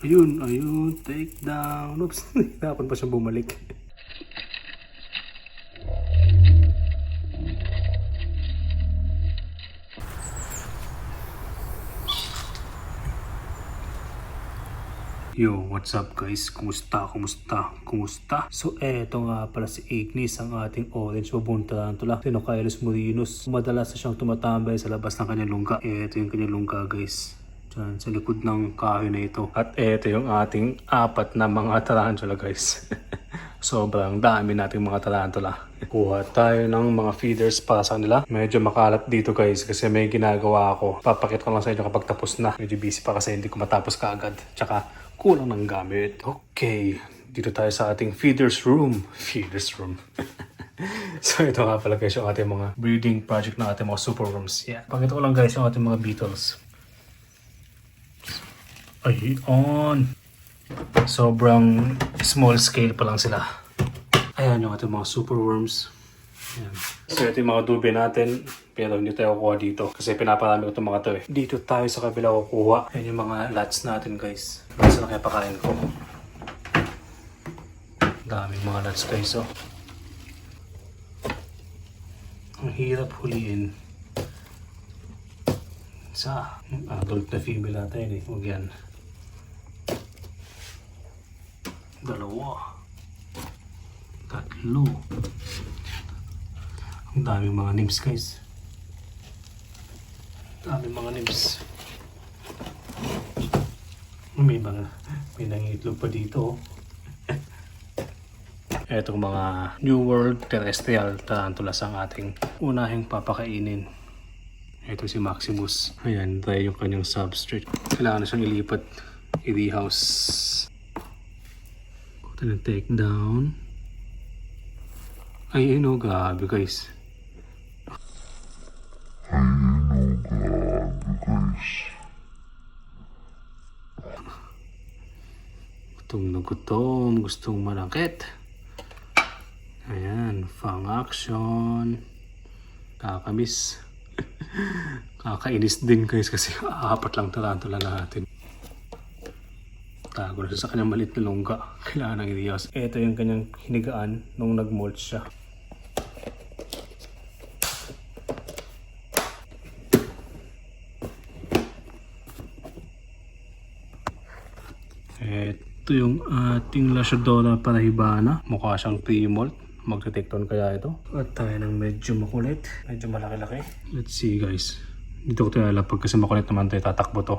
Ayun, take down. Oops, dapat pa siyang bumalik. Yo, what's up guys? Kumusta? So, eto nga pala si Ignis, ang ating orange baboon tarantula. Tinocylus murinus. Madalas na siyang tumatambay sa labas ng kanyang lungga. Eto yung kanyang lungga guys. Diyan, sa likod ng kahoy na ito. At eto yung ating apat na mga tarantula guys. Sobrang dami nating mga tarantula. Kuha tayo ng mga feeders para sa kanila. Medyo makalat dito guys kasi may ginagawa ako. Papakit ko lang sa inyo kapag tapos na. Medyo busy pa kasi hindi ko matapos kaagad. Tsaka kulang ng gamit. Okay, dito tayo sa ating feeders room. So ito nga pala guys yung ating mga breeding project ng ating mga super worms. Yeah. Pakita ko lang guys yung ating mga beetles. Ayun. Sobrang small scale pa lang sila. Ayan yung ating mga super worms. Ayan. So ito yung mga dubi natin. Pero hindi tayo kukuha dito. Kasi pinaparami ko itong mga to eh. Dito tayo sa kabila kukuha. Ayan yung mga lots natin guys. Basta na kaya pakain ko. Daming mga lots guys oh. Ang hirap huliin. Sa adult na female natin eh. Huwag yan. Dalawa. Tatlo. Ang daming mga nymphs guys. Daming mga nymphs. May nangitlog pa dito. Etong mga New World terrestrial tarantulas ang ating unahing papakainin. Ito si Maximus. Ayan, tayo yung kanyang substrate. Kailangan na siyang ilipat. I-rehouse. Ito na take down. Ay, grabe guys. Gustong na gutom, gustong manakit. Ayan, fang action. Kakamiss. Kakainis din guys kasi apat lang tarantula natin. Tago na siya sa kanyang maliit na lungga. Kailangan ng i-rehouse. Ito yung kanyang hinigaan nung nag-molt siya. Ito yung ating Lachadora parahibana. Mukha siyang pre-molt. Magte-take-down kaya ito. At tayo ng medyo makulit. Medyo malaki-laki. Let's see guys. Dito ko tinalapag kasi makulit naman tayo. Tatakbo to.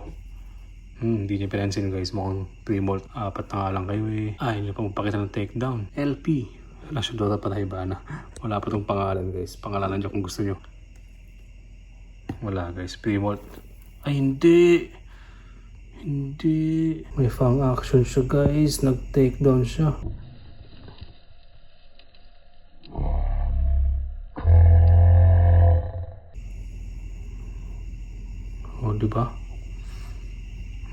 Hindi niya pinansin guys. Mukhang pre-molt. Apat na nga lang kayo eh. Ayaw niyo pa magpakita ng take-down. LP. Lachadora parahibana. Wala pa tong pangalan guys. Pangalanan niyo kung gusto niyo. Wala guys. Pre-molt. Ay hindi. Hindi. May fang action siya guys. Nag-take down siya. O diba?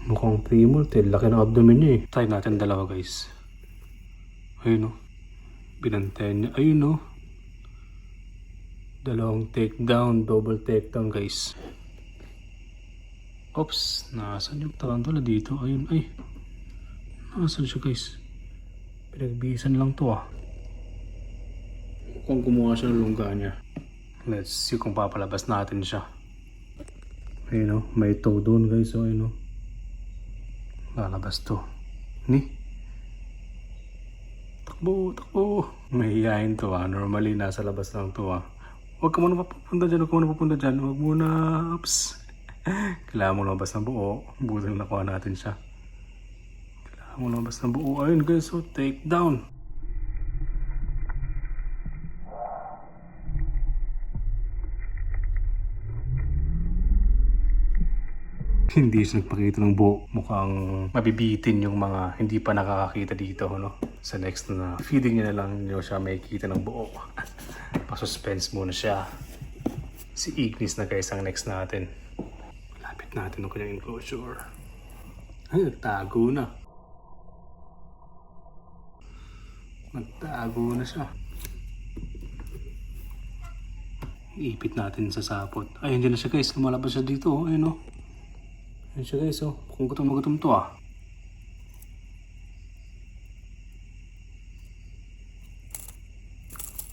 Mukhang pre-molt eh. Laki ng abdomen niya eh. Try natin dalawa guys. Ayun o. Binantayan niya. Ayun o. Dalawang take down. Double take down guys. Oops, nasaan yung tarantula dito? Ayun, ay. Nasaan siya guys? Pinagbihisan lang to ah. Kung kumuha siya ng lungga niya. Let's see kung papalabas natin siya. Ayun o, may toe doon guys. So, ayun o. Lalabas to. Ni? Takbo. Mahihayin to ah. Normally, nasa labas lang to ah. Huwag ka muna papunta dyan. Huwag muna. Oops. Kailangan mo lumabas ng buo. Buti na nakuha natin siya. Kailangan mo lumabas ng buo. Ayun guys, so take down. Hindi siya nagpakita ng buo. Mukhang mabibitin yung mga hindi pa nakakakita dito. No? Sa next na feeding niya na lang nyo siya may kita ng buo. Pa-suspense muna siya. Si Ignis na guys ang next natin. Natin ang kanyang enclosure. Ay, nagtago na. Nagtago na siya. Iipit natin sa sapot. Ay, hindi na siya guys. Lumalabas siya dito. Ayun o. Ayun siya guys. Kung gutom na gutom to ah.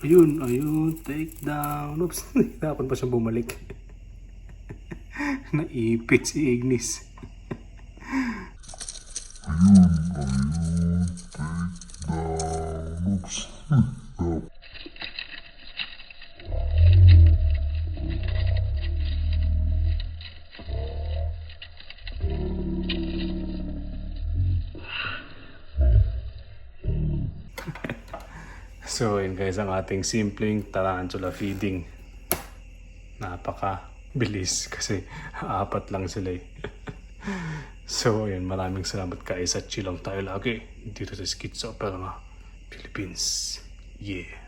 Ayun, take down. Oops, dapat pa siyang bumalik. Naipit si Ignis. So yun guys, ang ating simpleng tarantula feeding. Napaka bilis kasi apat lang sila eh. So yun, maraming salamat guys at chill lang tayo lagi dito sa Schizoopera Philippines. Yeah.